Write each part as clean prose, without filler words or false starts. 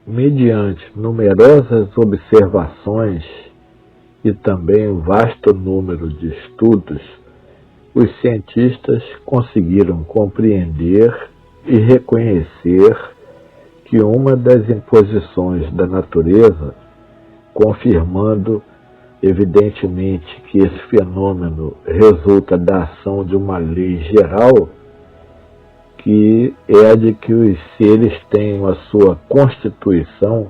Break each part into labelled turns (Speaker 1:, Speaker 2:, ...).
Speaker 1: mediante numerosas observações e também um vasto número de estudos, os cientistas conseguiram compreender e reconhecer que uma das imposições da natureza, confirmando evidentemente que esse fenômeno resulta da ação de uma lei geral, que é a de que os seres tenham a sua constituição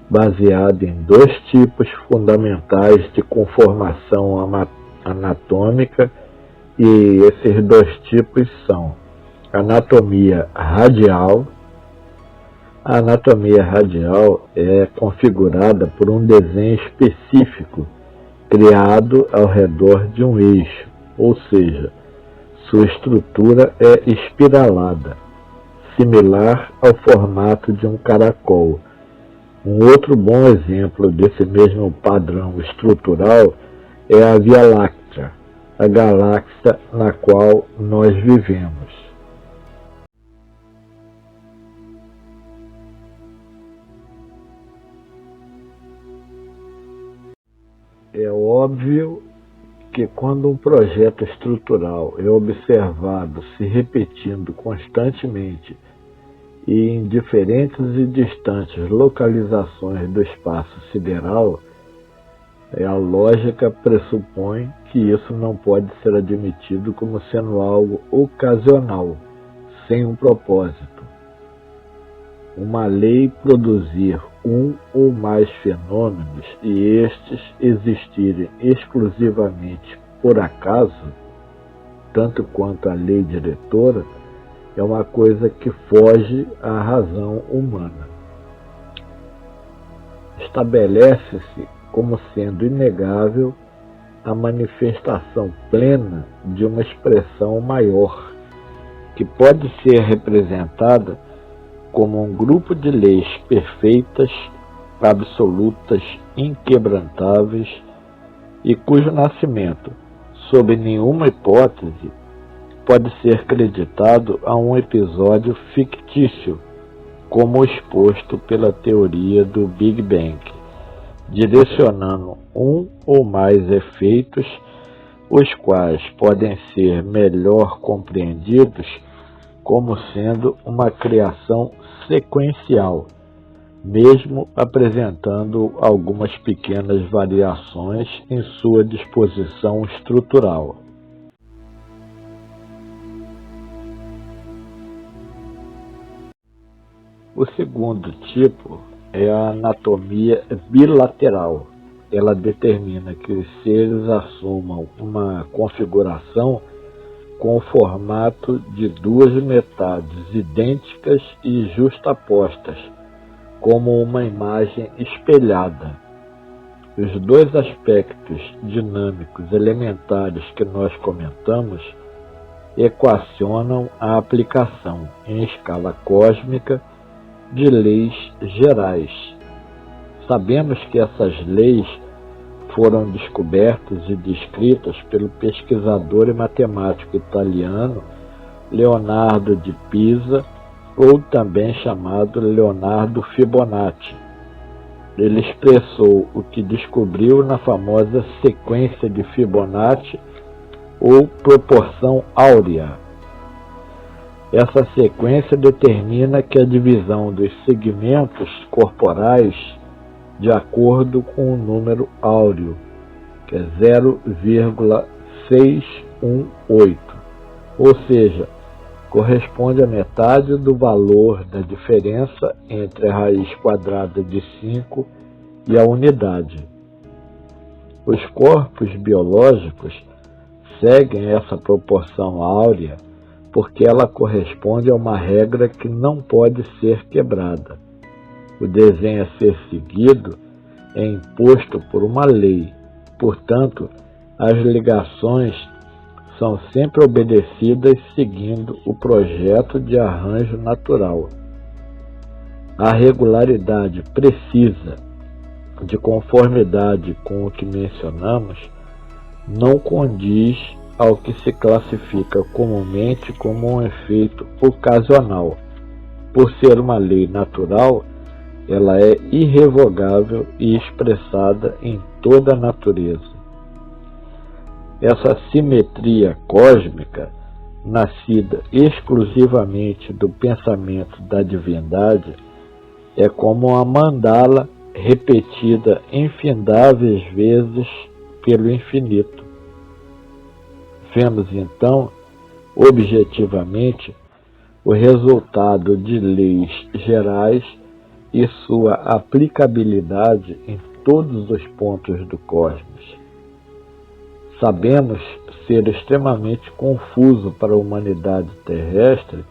Speaker 1: baseada em dois tipos fundamentais de conformação anatômica, e esses dois tipos são anatomia radial. A anatomia radial é configurada por um desenho específico criado ao redor de um eixo, ou seja, sua estrutura é espiralada, similar ao formato de um caracol. Um outro bom exemplo desse mesmo padrão estrutural é a Via Láctea, a galáxia na qual nós vivemos. É óbvio que quando um projeto estrutural é observado se repetindo constantemente e em diferentes e distantes localizações do espaço sideral, a lógica pressupõe que isso não pode ser admitido como sendo algo ocasional, sem um propósito. Uma lei produzir um ou mais fenômenos e estes existirem exclusivamente por acaso, tanto quanto a lei diretora, é uma coisa que foge à razão humana. Estabelece-se como sendo inegável a manifestação plena de uma expressão maior, que pode ser representada como um grupo de leis perfeitas, absolutas, inquebrantáveis, e cujo nascimento, sob nenhuma hipótese, pode ser creditado a um episódio fictício, como exposto pela teoria do Big Bang, direcionando um ou mais efeitos, os quais podem ser melhor compreendidos como sendo uma criação sequencial, mesmo apresentando algumas pequenas variações em sua disposição estrutural. O segundo tipo é a anatomia bilateral. Ela determina que os seres assumam uma configuração com o formato de duas metades idênticas e justapostas, como uma imagem espelhada. Os dois aspectos dinâmicos elementares que nós comentamos equacionam a aplicação em escala cósmica de leis gerais. Sabemos que essas leis foram descobertas e descritas pelo pesquisador e matemático italiano Leonardo de Pisa, ou também chamado Leonardo Fibonacci. Ele expressou o que descobriu na famosa sequência de Fibonacci, ou proporção áurea. Essa sequência determina que a divisão dos segmentos corporais de acordo com o número áureo, que é 0,618, ou seja, corresponde à metade do valor da diferença entre a raiz quadrada de 5 e a unidade. Os corpos biológicos seguem essa proporção áurea porque ela corresponde a uma regra que não pode ser quebrada. O desenho a ser seguido é imposto por uma lei, portanto, as ligações são sempre obedecidas seguindo o projeto de arranjo natural. A regularidade precisa, de conformidade com o que mencionamos, não condiz ao que se classifica comumente como um efeito ocasional. Por ser uma lei natural, ela é irrevogável e expressada em toda a natureza. Essa simetria cósmica, nascida exclusivamente do pensamento da divindade, é como uma mandala repetida infindáveis vezes pelo infinito. Vemos então, objetivamente, o resultado de leis gerais e sua aplicabilidade em todos os pontos do cosmos. Sabemos ser extremamente confuso para a humanidade terrestre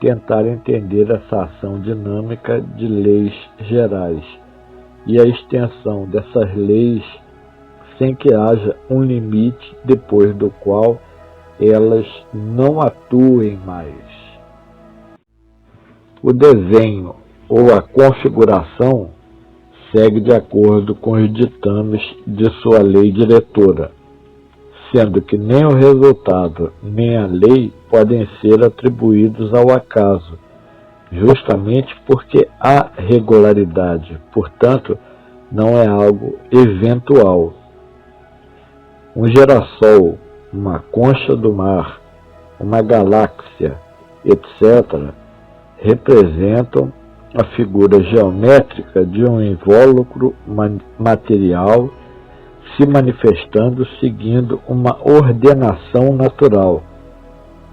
Speaker 1: tentar entender essa ação dinâmica de leis gerais e a extensão dessas leis sem que haja um limite depois do qual elas não atuem mais. O desenho ou a configuração segue de acordo com os ditames de sua lei diretora, sendo que nem o resultado nem a lei podem ser atribuídos ao acaso, justamente porque há regularidade, portanto, não é algo eventual. Um girassol, uma concha do mar, uma galáxia, etc., representam a figura geométrica de um invólucro material se manifestando seguindo uma ordenação natural,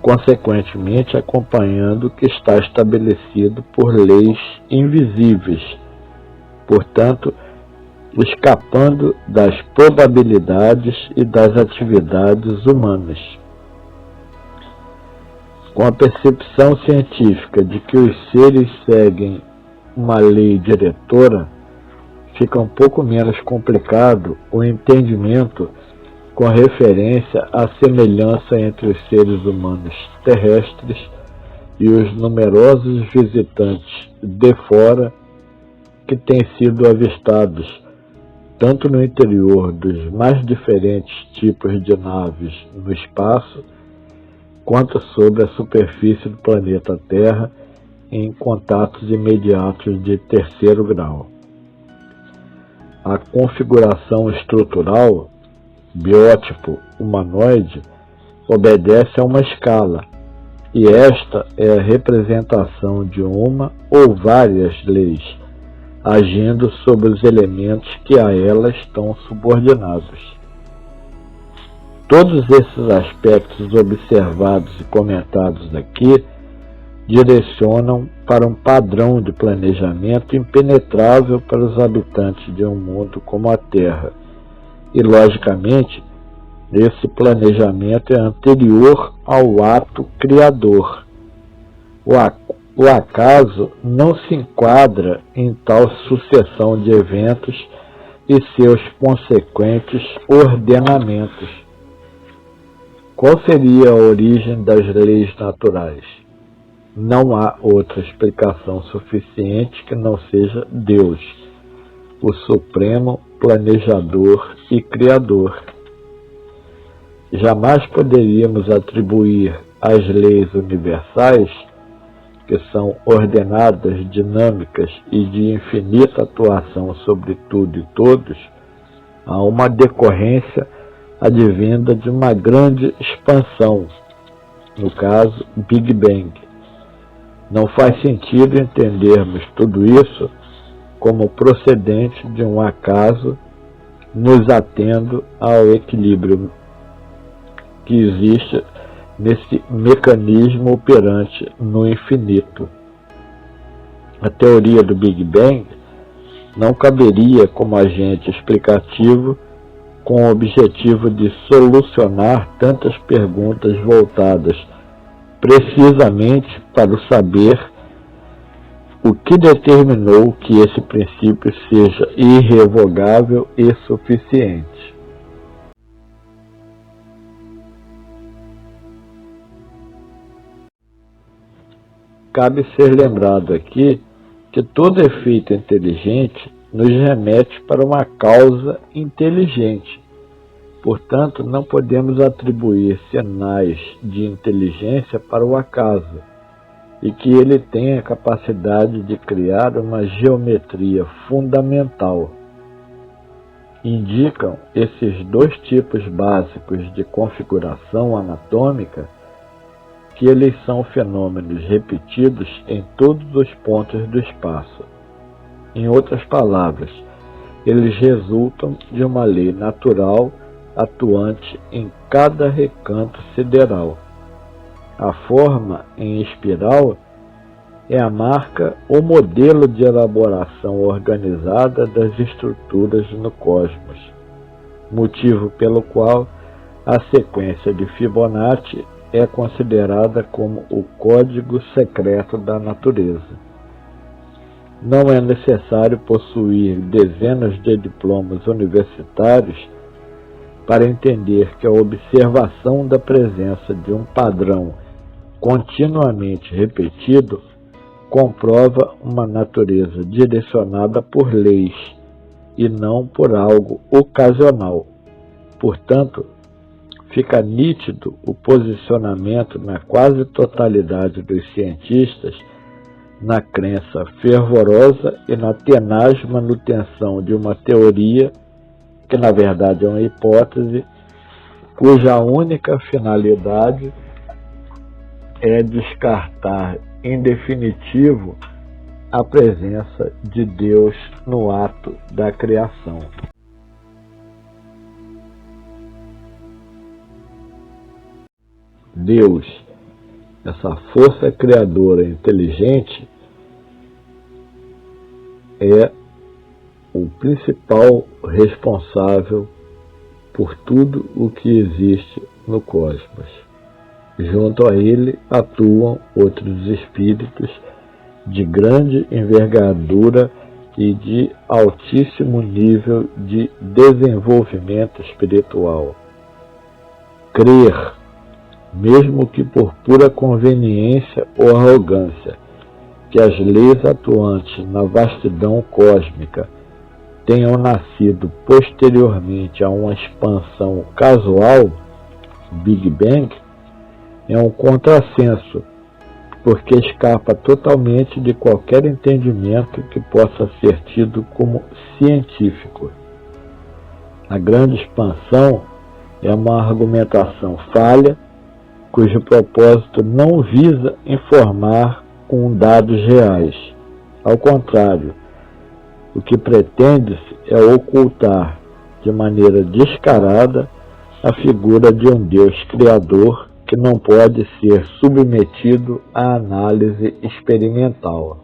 Speaker 1: consequentemente acompanhando o que está estabelecido por leis invisíveis, portanto, escapando das probabilidades e das atividades humanas. Com a percepção científica de que os seres seguem uma lei diretora, fica um pouco menos complicado o entendimento com referência à semelhança entre os seres humanos terrestres e os numerosos visitantes de fora que têm sido avistados tanto no interior dos mais diferentes tipos de naves no espaço, quanto sobre a superfície do planeta Terra em contatos imediatos de terceiro grau. A configuração estrutural, biótipo humanoide, obedece a uma escala, e esta é a representação de uma ou várias leis, agindo sobre os elementos que a ela estão subordinados. Todos esses aspectos observados e comentados aqui direcionam para um padrão de planejamento impenetrável para os habitantes de um mundo como a Terra. E, logicamente, esse planejamento é anterior ao ato criador. O acaso não se enquadra em tal sucessão de eventos e seus consequentes ordenamentos. Qual seria a origem das leis naturais? Não há outra explicação suficiente que não seja Deus, o supremo planejador e criador. Jamais poderíamos atribuir às leis universais, que são ordenadas, dinâmicas e de infinita atuação sobre tudo e todos, a uma decorrência advinda de uma grande expansão, no caso, Big Bang. Não faz sentido entendermos tudo isso como procedente de um acaso, nos atendo ao equilíbrio que existe nesse mecanismo operante no infinito. A teoria do Big Bang não caberia como agente explicativo com o objetivo de solucionar tantas perguntas voltadas precisamente para o saber o que determinou que esse princípio seja irrevogável e suficiente. Cabe ser lembrado aqui que todo efeito inteligente nos remete para uma causa inteligente. Portanto, não podemos atribuir sinais de inteligência para o acaso, e que ele tem a capacidade de criar uma geometria fundamental. Indicam esses dois tipos básicos de configuração anatômica que eles são fenômenos repetidos em todos os pontos do espaço. Em outras palavras, eles resultam de uma lei natural atuante em cada recanto sideral. A forma em espiral é a marca ou modelo de elaboração organizada das estruturas no cosmos, motivo pelo qual a sequência de Fibonacci é considerada como o código secreto da natureza. Não é necessário possuir dezenas de diplomas universitários para entender que a observação da presença de um padrão continuamente repetido comprova uma natureza direcionada por leis e não por algo ocasional. Portanto, fica nítido o posicionamento na quase totalidade dos cientistas na crença fervorosa e na tenaz manutenção de uma teoria que na verdade é uma hipótese cuja única finalidade é descartar em definitivo a presença de Deus no ato da criação. Deus, essa força criadora inteligente, é o principal responsável por tudo o que existe no cosmos. Junto a ele atuam outros espíritos de grande envergadura e de altíssimo nível de desenvolvimento espiritual. Crer, mesmo que por pura conveniência ou arrogância, que as leis atuantes na vastidão cósmica tenham nascido posteriormente a uma expansão casual, Big Bang, é um contrassenso, porque escapa totalmente de qualquer entendimento que possa ser tido como científico. A grande expansão é uma argumentação falha, cujo propósito não visa informar com dados reais. Ao contrário, o que pretende-se é ocultar de maneira descarada a figura de um Deus criador que não pode ser submetido à análise experimental.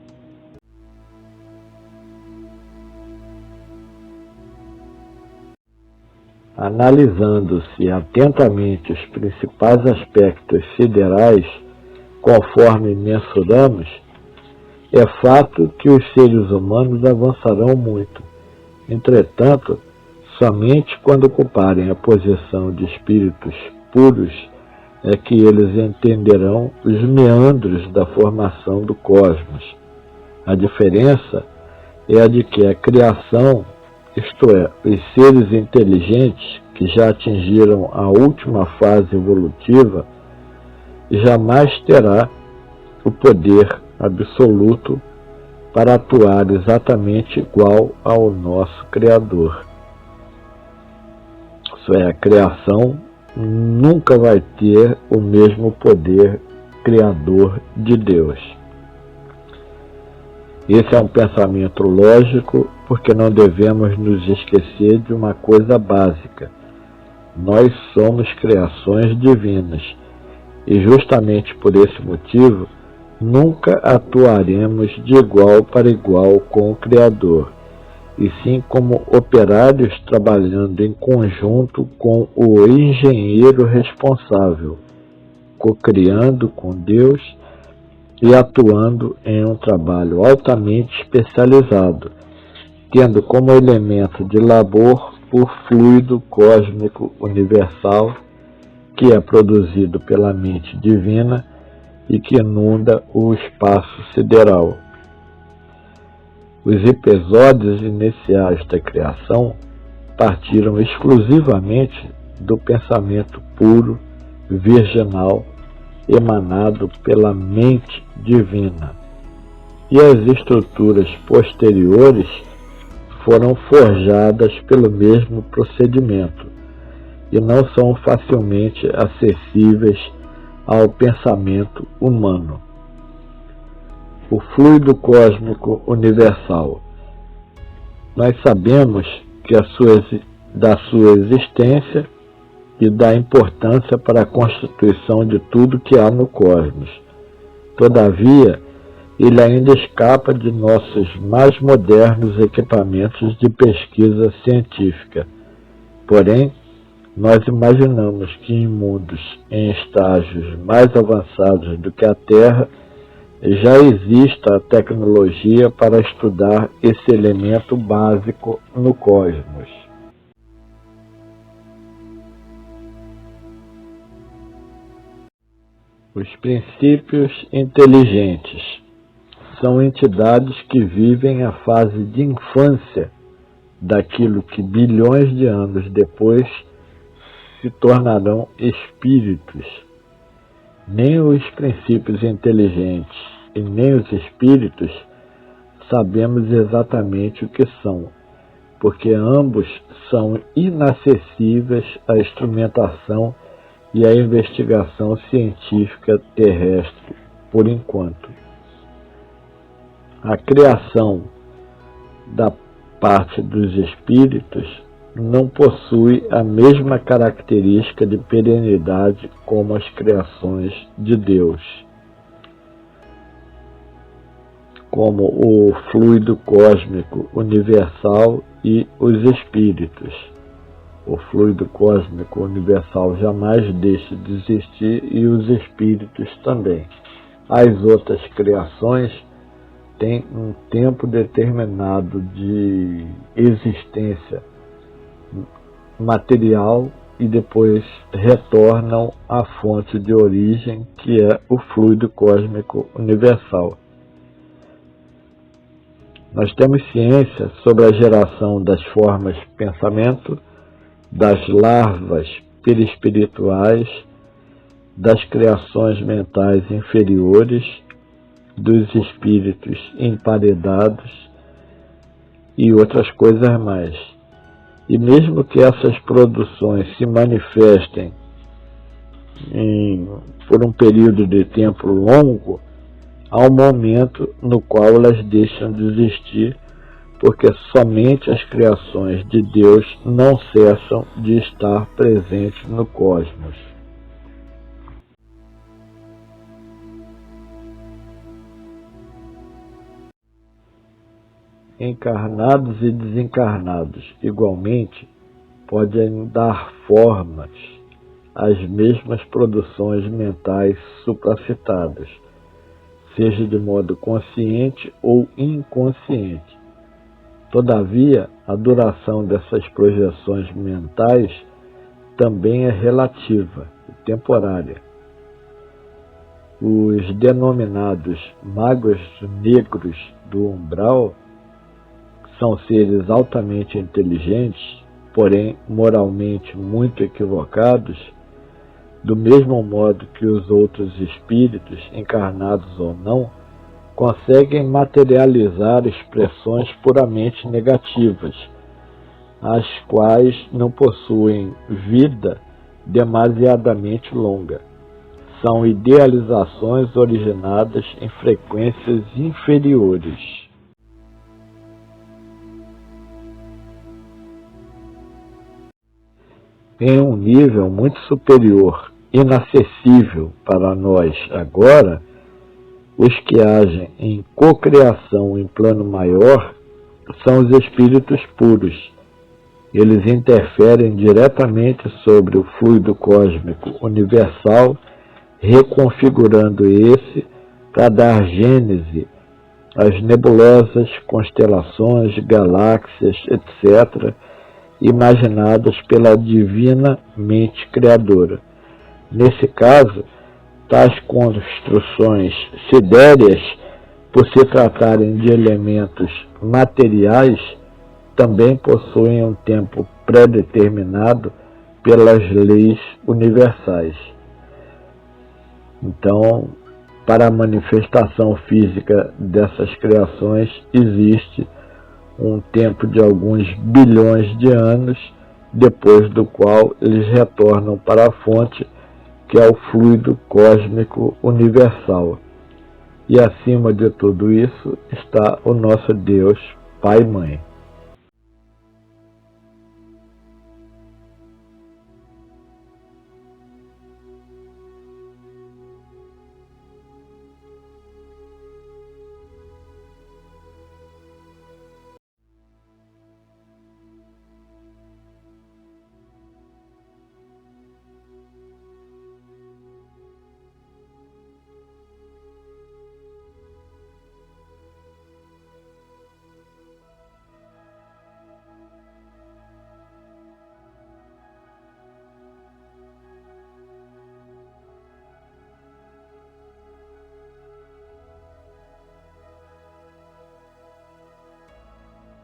Speaker 1: Analisando-se atentamente os principais aspectos siderais, conforme mensuramos, é fato que os seres humanos avançarão muito. Entretanto, somente quando ocuparem a posição de espíritos puros é que eles entenderão os meandros da formação do cosmos. A diferença é a de que a criação, isto é, os seres inteligentes que já atingiram a última fase evolutiva, jamais terá o poder absoluto para atuar exatamente igual ao nosso Criador. Isso é, a criação nunca vai ter o mesmo poder criador de Deus. Esse é um pensamento lógico, porque não devemos nos esquecer de uma coisa básica. Nós somos criações divinas, e justamente por esse motivo, nunca atuaremos de igual para igual com o Criador, e sim como operários trabalhando em conjunto com o engenheiro responsável, co-criando com Deus e atuando em um trabalho altamente especializado, tendo como elemento de labor o fluido cósmico universal que é produzido pela mente divina e que inunda o espaço sideral. Os episódios iniciais da criação partiram exclusivamente do pensamento puro, virginal emanado pela mente divina, e as estruturas posteriores foram forjadas pelo mesmo procedimento e não são facilmente acessíveis ao pensamento humano. O fluido cósmico universal. Nós sabemos que da sua existência e da importância para a constituição de tudo que há no cosmos. Todavia, ele ainda escapa de nossos mais modernos equipamentos de pesquisa científica. Porém, nós imaginamos que em mundos em estágios mais avançados do que a Terra, já exista a tecnologia para estudar esse elemento básico no cosmos. Os princípios inteligentes são entidades que vivem a fase de infância daquilo que bilhões de anos depois se tornarão espíritos. Nem os princípios inteligentes e nem os espíritos sabemos exatamente o que são, porque ambos são inacessíveis à instrumentação e à investigação científica terrestre, por enquanto. A criação da parte dos espíritos não possui a mesma característica de perenidade como as criações de Deus, como o fluido cósmico universal e os espíritos. O fluido cósmico universal jamais deixa de existir e os espíritos também. As outras criações têm um tempo determinado de existência material e depois retornam à fonte de origem, que é o fluido cósmico universal. Nós temos ciência sobre a geração das formas de pensamento, das larvas perispirituais, das criações mentais inferiores, dos espíritos emparedados e outras coisas mais. E mesmo que essas produções se manifestem por um período de tempo longo, há um momento no qual elas deixam de existir, porque somente as criações de Deus não cessam de estar presentes no cosmos. Encarnados e desencarnados, igualmente, podem dar formas às mesmas produções mentais supracitadas, seja de modo consciente ou inconsciente. Todavia, a duração dessas projeções mentais também é relativa e temporária. Os denominados magos negros do umbral são seres altamente inteligentes, porém moralmente muito equivocados, do mesmo modo que os outros espíritos, encarnados ou não, conseguem materializar expressões puramente negativas, as quais não possuem vida demasiadamente longa. São idealizações originadas em frequências inferiores. Em um nível muito superior, inacessível para nós agora, os que agem em cocriação em plano maior são os espíritos puros. Eles interferem diretamente sobre o fluido cósmico universal, reconfigurando esse para dar gênese às nebulosas, constelações, galáxias, etc., imaginadas pela divina mente criadora. Nesse caso, tais construções sidéreas, por se tratarem de elementos materiais, também possuem um tempo pré-determinado pelas leis universais. Então, para a manifestação física dessas criações, existe um tempo de alguns bilhões de anos, depois do qual eles retornam para a fonte, que é o fluido cósmico universal. E acima de tudo isso está o nosso Deus, Pai e Mãe.